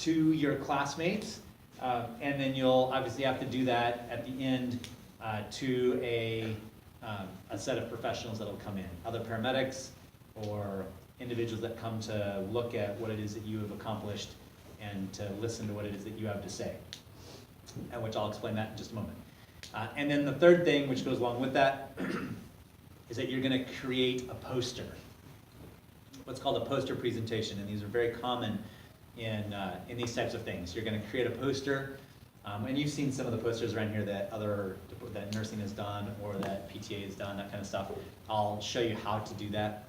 to your classmates, and then you'll obviously have to do that at the end to a set of professionals that'll come in, other paramedics or individuals that come to look at what it is that you have accomplished and to listen to what it is that you have to say, and which I'll explain that in just a moment. And then the third thing, which goes along with that, is that you're going to create a poster, what's called a poster presentation, and these are very common in these types of things. You're going to create a poster, and you've seen some of the posters around here that that nursing has done or that PTA has done, that kind of stuff. I'll show you how to do that.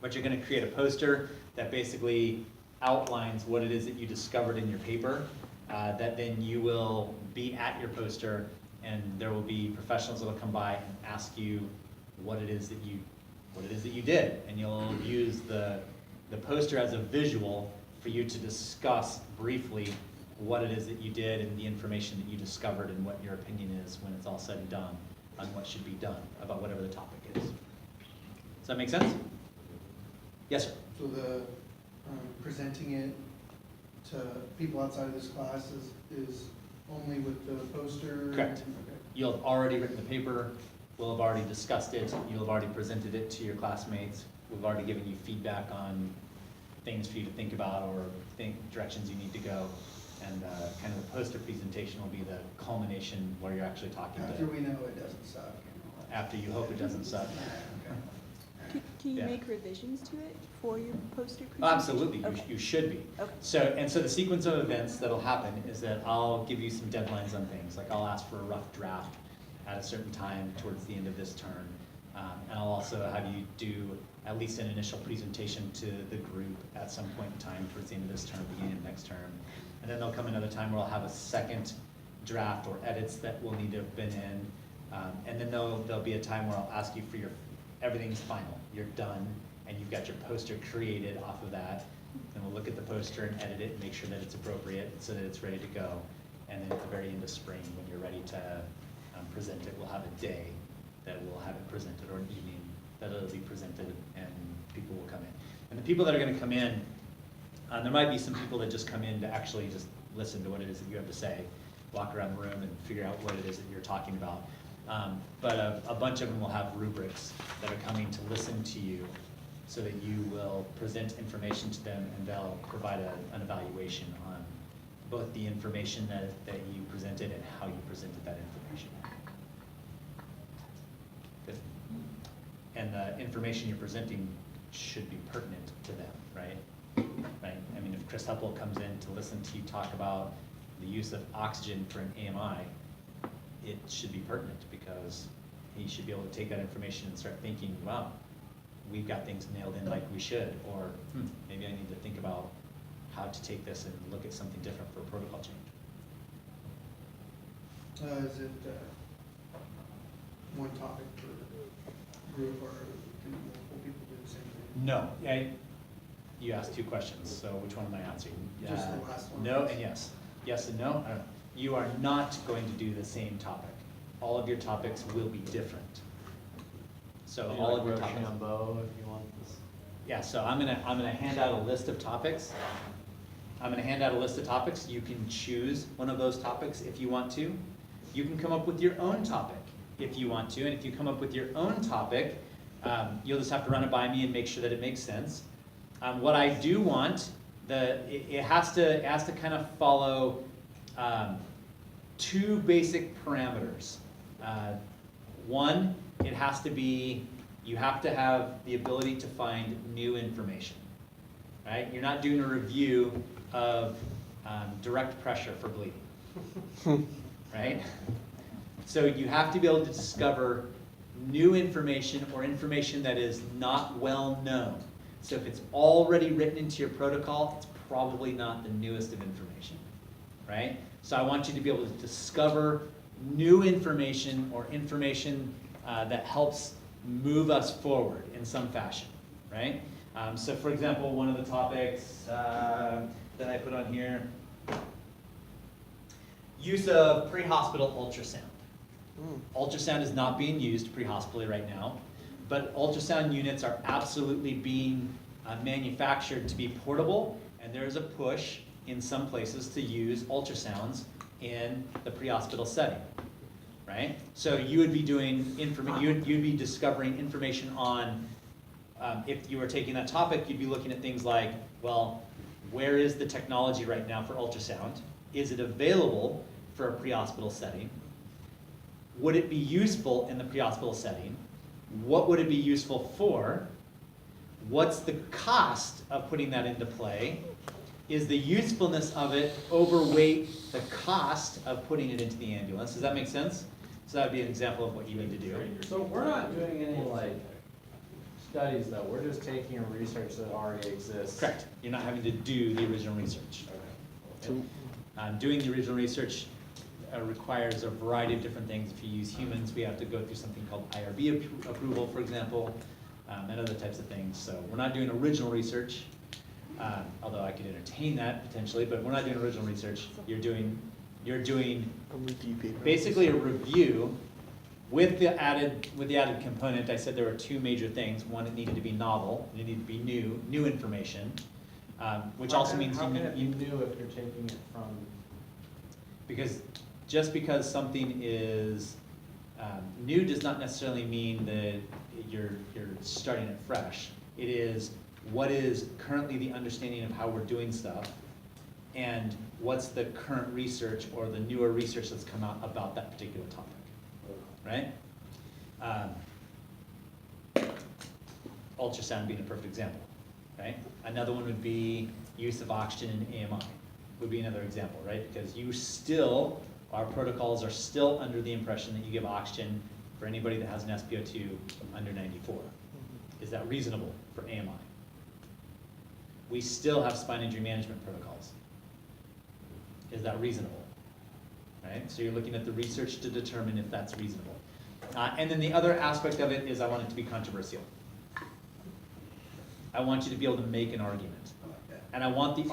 But you're going to create a poster that basically outlines what it is that you discovered in your paper, that then you will be at your poster, and there will be professionals that will come by and ask you what it is that you did, and you'll use the poster as a visual for you to discuss briefly what it is that you did and the information that you discovered and what your opinion is when it's all said and done on what should be done about whatever the topic is. Does that make sense? Yes, sir. So the presenting it to people outside of this class is only with the poster? Correct. Okay. You'll have already written the paper, we'll have already discussed it, you'll have already presented it to your classmates, we've already given you feedback on things for you to think about or directions you need to go, and kind of the poster presentation will be the culmination where you're actually talking After to, we know it doesn't suck. And all that. after you hope it doesn't suck. Okay. Can you Yeah. make revisions to it for your poster presentation? Oh, absolutely, Okay. you should be. Okay. So the sequence of events that'll happen is that I'll give you some deadlines on things, like I'll ask for a rough draft at a certain time towards the end of this term. And I'll also have you do at least an initial presentation to the group at some point in time towards the end of this term, beginning of next term. And then there'll come another time where I'll have a second draft or edits that will need to have been in. And then there'll be a time where I'll ask you for everything's final, you're done, and you've got your poster created off of that. And we'll look at the poster and edit it and make sure that it's appropriate so that it's ready to go. And then at the very end of spring, when you're ready to present it, we'll have a day that we'll have it presented, or an evening that it'll be presented, and people will come in. And the people that are going to come in, there might be some people that just come in to actually just listen to what it is that you have to say, walk around the room and figure out what it is that you're talking about. But a bunch of them will have rubrics that are coming to listen to you, so that you will present information to them, and they'll provide an evaluation on both the information that you presented and how you presented that information. Good. And the information you're presenting should be pertinent to them, right? Right? I mean, if Chris Heppel comes in to listen to you talk about the use of oxygen for an AMI, it should be pertinent, because he should be able to take that information and start thinking, wow, we've got things nailed in like we should, or maybe I need to think about how to take this and look at something different for a protocol change. Is it one topic per group, or can multiple people do the same thing? No, you asked two questions, so which one am I answering? Just the last one. No and yes. Yes and no? I don't know. You are not going to do the same topic. All of your topics will be different. So all of your topics. Rochambeau, if you want this. Yeah, so I'm gonna hand out a list of topics. I'm gonna hand out a list of topics. You can choose one of those topics if you want to. You can come up with your own topic if you want to, and if you come up with your own topic, you'll just have to run it by me and make sure that it makes sense. What I do want, it has to kind of follow two basic parameters. One, it has to be, you have to have the ability to find new information, right? You're not doing a review of direct pressure for bleeding, right? So you have to be able to discover new information, or information that is not well known. So if it's already written into your protocol, it's probably not the newest of information, right? So I want you to be able to discover new information, or information that helps move us forward in some fashion, right? So for example, one of the topics that I put on here, use of pre-hospital ultrasound. Ultrasound is not being used pre-hospitally right now, but ultrasound units are absolutely being manufactured to be portable, and there is a push in some places to use ultrasounds in the pre-hospital setting, right? So you would be doing you'd be discovering information on, if you were taking that topic, you'd be looking at things like, well, where is the technology right now for ultrasound? Is it available for a pre-hospital setting? Would it be useful in the pre-hospital setting? What would it be useful for? What's the cost of putting that into play? Is the usefulness of it overweight the cost of putting it into the ambulance? Does that make sense? So that would be an example of what you need to do. So we're not doing any like studies though, we're just taking a research that already exists. Correct. You're not having to do the original research. Okay. Doing the original research requires a variety of different things. If you use humans, we have to go through something called IRB approval, for example, and other types of things. So we're not doing original research, although I could entertain that potentially, but we're not doing original research. You're doing A review paper. basically a review with the added component. I said there were two major things. One, it needed to be novel, it needed to be new information, which also means How can it be you new if you're taking it from? because just because something is new does not necessarily mean that you're starting it fresh. It is what is currently the understanding of how we're doing stuff, and what's the current research or the newer research that's come out about that particular topic, right? Ultrasound being a perfect example, right? Another one would be use of oxygen in AMI, would be another example, right? Because our protocols are still under the impression that you give oxygen for anybody that has an SpO2 under 94. Is that reasonable for AMI? We still have spine injury management protocols. Is that reasonable? Right? So you're looking at the research to determine if that's reasonable. And then the other aspect of it is I want it to be controversial. I want you to be able to make an argument. And I want you, You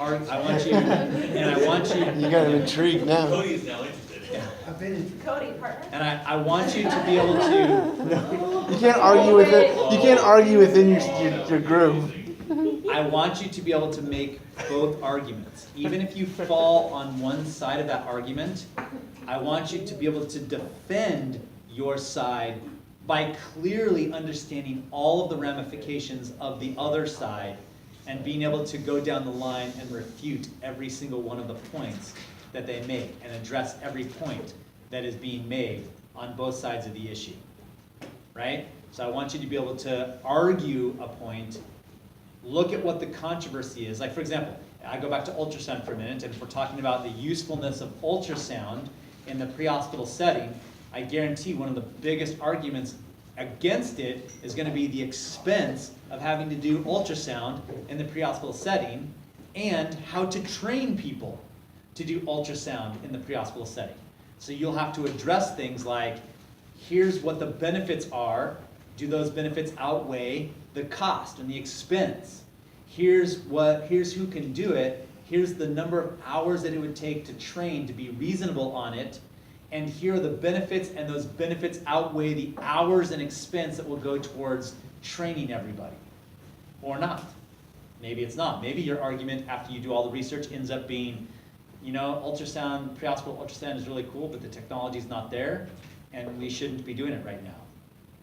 got him intrigued now. Cody's now interested. yeah. I've been in. Cody, partner? And I want you to be able to, You can't argue with it. You can't argue within your group. I want you to be able to make both arguments. Even if you fall on one side of that argument, I want you to be able to defend your side by clearly understanding all of the ramifications of the other side and being able to go down the line and refute every single one of the points that they make and address every point that is being made on both sides of the issue, right? So I want you to be able to argue a point, look at what the controversy is. Like, for example, I go back to ultrasound for a minute, and if we're talking about the usefulness of ultrasound in the pre-hospital setting, I guarantee one of the biggest arguments against it is going to be the expense of having to do ultrasound in the pre-hospital setting and how to train people to do ultrasound in the pre-hospital setting. So you'll have to address things like, here's what the benefits are. Do those benefits outweigh the cost and the expense? Here's who can do it. Here's the number of hours that it would take to train to be reasonable on it. And here are the benefits, and those benefits outweigh the hours and expense that will go towards training everybody. Or not. Maybe it's not. Maybe your argument after you do all the research ends up being, ultrasound, pre-hospital ultrasound is really cool, but the technology's not there, and we shouldn't be doing it right now.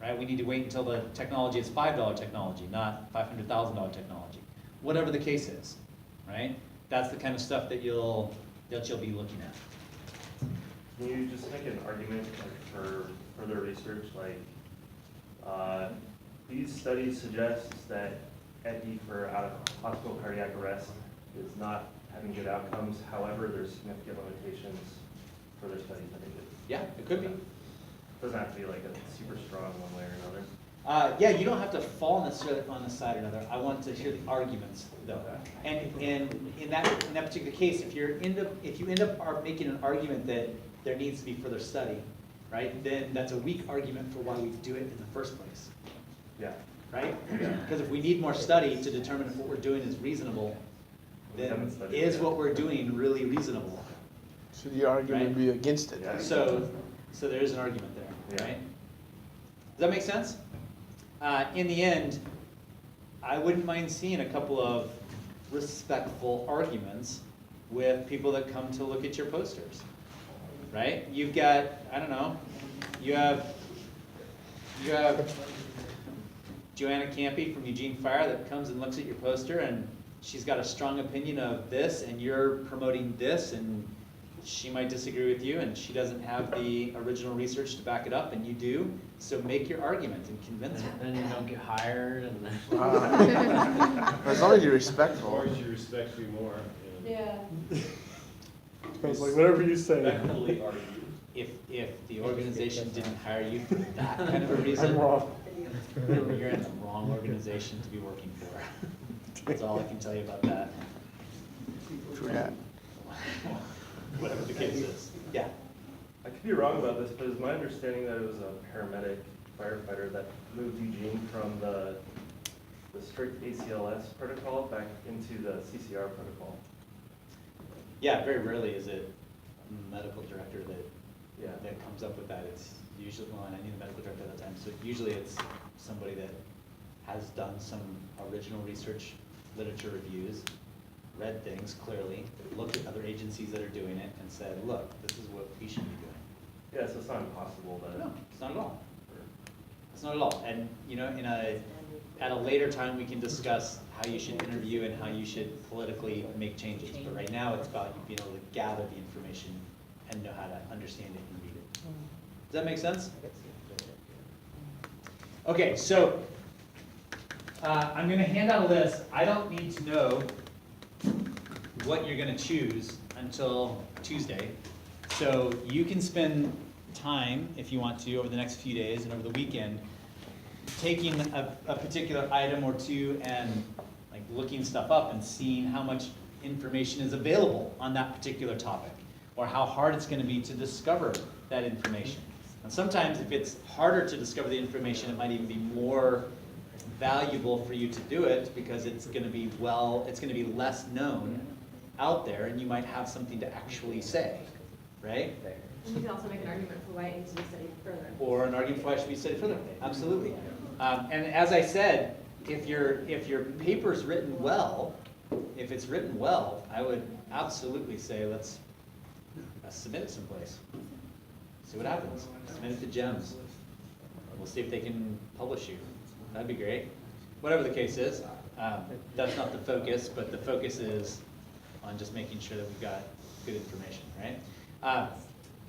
Right? We need to wait until the technology is $5 technology, not $500,000 technology. Whatever the case is, right? That's the kind of stuff that you'll be looking at. Can you just make an argument like, for further research? Like, these studies suggest that EPI for out-of-hospital cardiac arrest is not having good outcomes. However, there's significant limitations for their studies. I think Yeah, it could be. doesn't have to be like a super strong one way or another. Yeah, you don't have to fall necessarily on the side or another. I want to hear the arguments, though. And in that particular case, if you end up making an argument that there needs to be further study, right? Then that's a weak argument for why we do it in the first place, Yeah. right? Because if we need more study to determine if what we're doing is reasonable, then is what we're doing really reasonable? So the argument would be against it. Yeah. So there is an argument there, Yeah. right? Does that make sense? In the end, I wouldn't mind seeing a couple of respectful arguments with people that come to look at your posters, right? You've got, I don't know, you have Joanna Campy from Eugene Fire that comes and looks at your poster, and she's got a strong opinion of this, and you're promoting this, and she might disagree with you, and she doesn't have the original research to back it up, and you do. So make your argument and convince her. Then you don't get hired, and then. As long as you're Or respectful. she respects you more. Yeah. I was like, whatever you say. Respectfully argue. If the organization didn't hire you for that kind of a reason, I'm wrong. you're in the wrong organization to be working for. That's all I can tell you about that. True that. Whatever the case is. Yeah. I could be wrong about this, but it's my understanding that it was a paramedic firefighter that moved Eugene from the strict ACLS protocol back into the CCR protocol. Yeah, very rarely is it a medical director Yeah. that comes up with that. It's usually, well, I need a medical director at that time, so usually it's somebody that has done some original research, literature reviews, read things clearly, looked at other agencies that are doing it, and said, look, this is what we should be doing. Yeah, so it's not impossible that. No, it's not at all. It's not at all. And, you know, at a later time, we can discuss how you should interview and how you should politically make changes. But right now, it's about you being able to gather the information and know how to understand it and read it. Does that make sense? Okay, so I'm going to hand out a list. I don't need to know what you're going to choose until Tuesday. So you can spend time, if you want to, over the next few days and over the weekend, taking a particular item or two and like looking stuff up and seeing how much information is available on that particular topic, or how hard it's going to be to discover that information. And sometimes if it's harder to discover the information, it might even be more valuable for you to do it because it's going to be less known out there, and you might have something to actually say, right? And you can also make an argument for why it needs to be studied further. Or an argument for why it should be studied further. Absolutely. And as I said, if your paper's written well, if it's written well, I would absolutely say let's submit it someplace. See what happens. Submit it to GEMS. We'll see if they can publish you. That'd be great. Whatever the case is, that's not the focus, but the focus is on just making sure that we've got good information, right?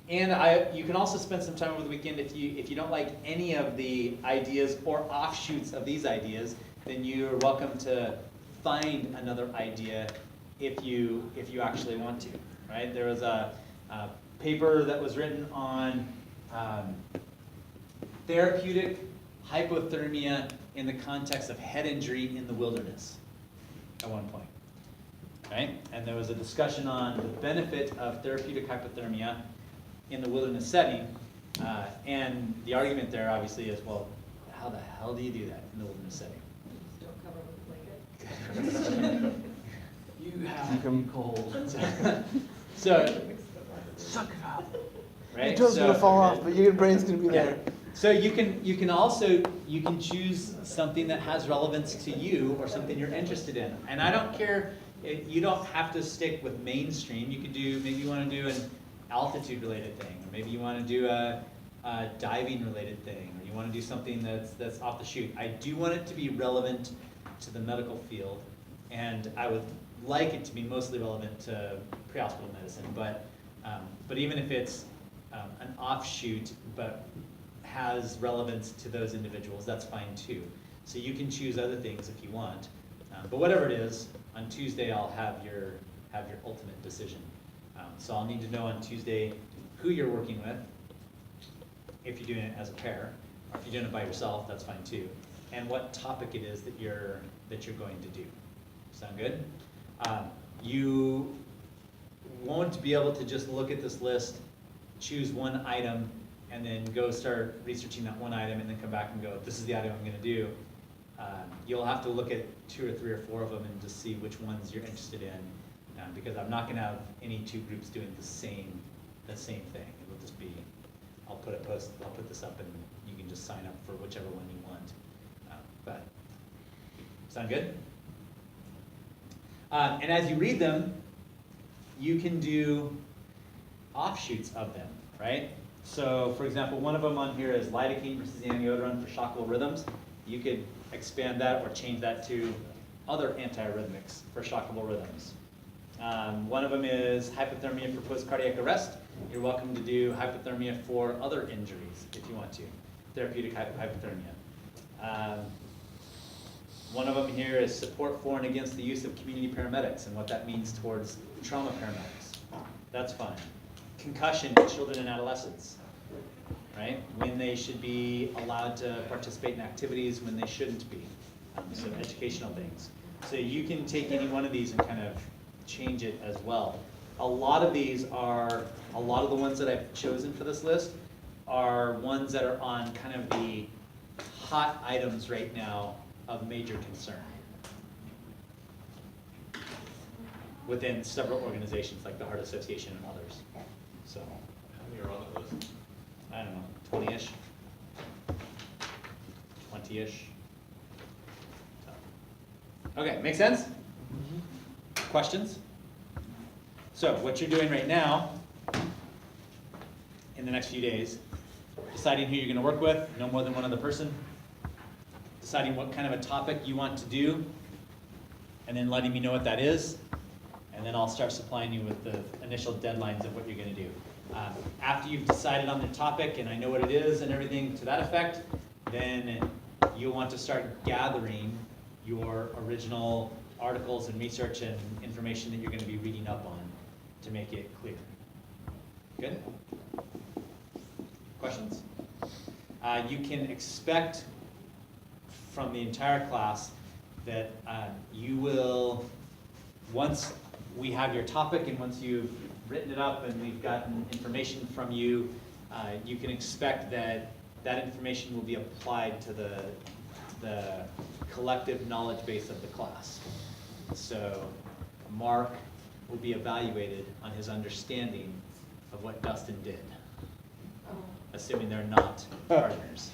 And you can also spend some time over the weekend if you don't like any of the ideas or offshoots of these ideas, then you're welcome to find another idea if you actually want to, right? There was a paper that was written on therapeutic hypothermia in the context of head injury in the wilderness at one point, right? And there was a discussion on the benefit of therapeutic hypothermia in the wilderness setting, and the argument there obviously is, well, how the hell do you do that in the wilderness setting? Just don't cover with a blanket. You have to be cold. So, Suck it up. right? Your toes So- gonna fall off, but your brain's gonna be there. So you can also choose something that has relevance to you or something you're interested in. And I don't care, you don't have to stick with mainstream. You could do, maybe you want to do an altitude related thing, or maybe you want to do a diving related thing, or you want to do something that's off the chute. I do want it to be relevant to the medical field, and I would like it to be mostly relevant to pre-hospital medicine, but even if it's an offshoot, but has relevance to those individuals, that's fine too. So you can choose other things if you want, but whatever it is, on Tuesday I'll have your ultimate decision. So I'll need to know on Tuesday who you're working with, if you're doing it as a pair, or if you're doing it by yourself, that's fine too, and what topic it is that you're going to do. Sound good? You won't be able to just look at this list, choose one item, and then go start researching that one item and then come back and go, this is the item I'm going to do. You'll have to look at 2 or 3 or 4 of them and just see which ones you're interested in, because I'm not going to have any 2 groups doing the same thing. It will just be, I'll put this up and you can just sign up for whichever one you want. But sound good? And as you read them, you can do offshoots of them, right? So, for example, one of them on here is lidocaine versus amiodarone for shockable rhythms. You could expand that or change that to other antiarrhythmics for shockable rhythms. One of them is hypothermia for post-cardiac arrest. You're welcome to do hypothermia for other injuries if you want to, therapeutic hypothermia. One of them here is support for and against the use of community paramedics and what that means towards trauma paramedics. That's fine. Concussion in children and adolescents, right? When they should be allowed to participate in activities, when they shouldn't be. So educational things. So you can take any one of these and kind of change it as well. A lot of the ones that I've chosen for this list are ones that are on kind of the hot items right now of major concern within several organizations like the Heart Association and others. So, How many are on the list? I don't know, 20-ish? 20-ish? So. Okay, make sense? Questions? So what you're doing right now, in the next few days, deciding who you're gonna work with, no more than one other person, deciding what kind of a topic you want to do, and then letting me know what that is, and then I'll start supplying you with the initial deadlines of what you're gonna do. After you've decided on the topic and I know what it is and everything to that effect, then you'll want to start gathering your original articles and research and information that you're gonna be reading up on to make it clear. Good? Questions? You can expect from the entire class that you will, once we have your topic and once you've written it up and we've gotten information from you, you can expect that that information will be applied to the collective knowledge base of the class. So Mark will be evaluated on his understanding of what Dustin did, assuming they're not partners.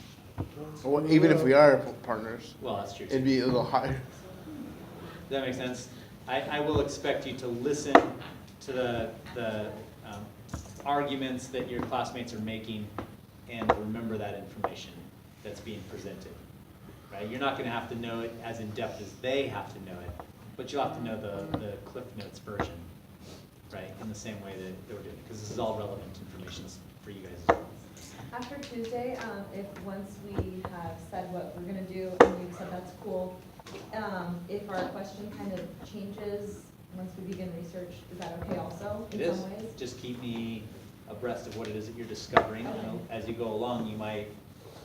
Well, even if we are partners, Well, that's true too. it'd be a little higher. Does that make sense? I will expect you to listen to the arguments that your classmates are making and remember that information that's being presented. Right? You're not going to have to know it as in depth as they have to know it, but you'll have to know the Cliff Notes version, right? In the same way that they were doing it, because this is all relevant information for you guys as well. After Tuesday, if once we have said what we're gonna do and you've said that's cool, if our question kind of changes once we begin research, is that okay also It in is. some ways? Just keep me abreast of what it is that you're discovering. Okay. And as you go along, you might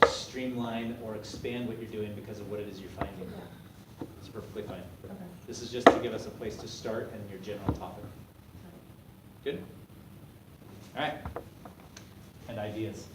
streamline or expand what you're doing because of what it is you're finding. Yeah. It's perfectly fine. Okay. This is just to give us a place to start and your general topic. Good? All right. And ideas.